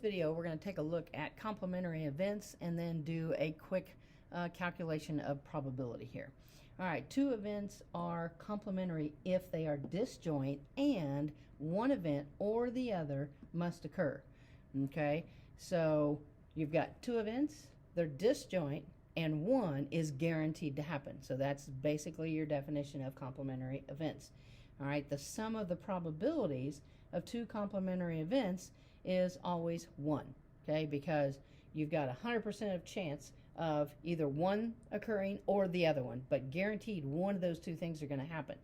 video, we're going to take a look at complementary events and then do a quick calculation of probability here. All right, two events are complementary if they are disjoint and one event or the other must occur. Okay, so you've got two events, they're disjoint, and one is guaranteed to happen. So that's basically your definition of complementary events. All right, the sum of the probabilities of two complementary events is always 1, okay, because you've got 100% of chance of either one occurring or the other one, but guaranteed one of those two things are going to happen.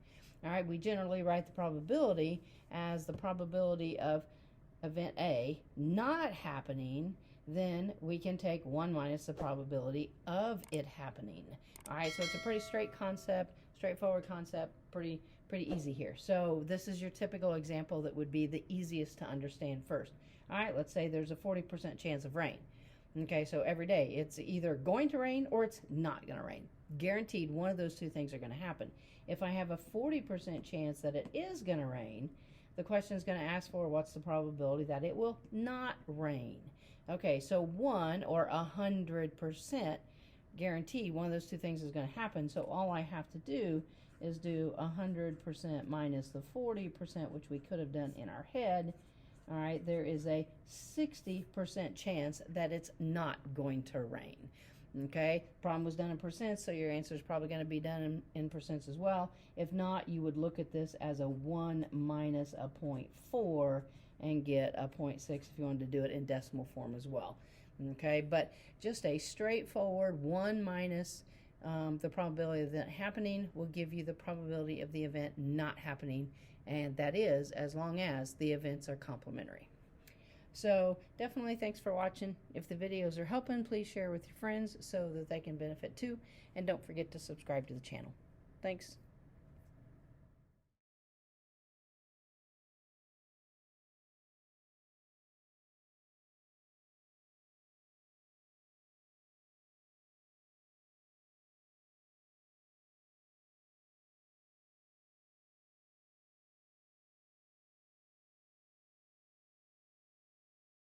All right, we generally write the probability as the probability of event A not happening. Then we can take 1 minus the probability of it happening. All right, so it's a pretty straightforward concept, pretty easy here. So this is your typical example that would be the easiest to understand first. All right, let's say there's a 40% chance of rain. Okay, so every day it's either going to rain or it's not going to rain. Guaranteed one of those two things are going to happen. If I have a 40% chance that it is going to rain, the question is going to ask for what's the probability that it will not rain. Okay, so 1 or 100% guaranteed one of those two things is going to happen. So all I have to do is do 100% minus the 40%, which we could have done in our head. All right, there is a 60% chance that it's not going to rain. Okay, problem was done in percents, so your answer is probably going to be done in percents as well. If not, you would look at this as a 1 minus a 0.4 and get a 0.6 if you wanted to do it in decimal form as well. Okay, but just a straightforward 1 minus the probability of the event happening will give you the probability of the event not happening, and that is as long as the events are complementary. So definitely thanks for watching. If the videos are helping, please share with your friends so that they can benefit too, and don't forget to subscribe to the channel. Thanks.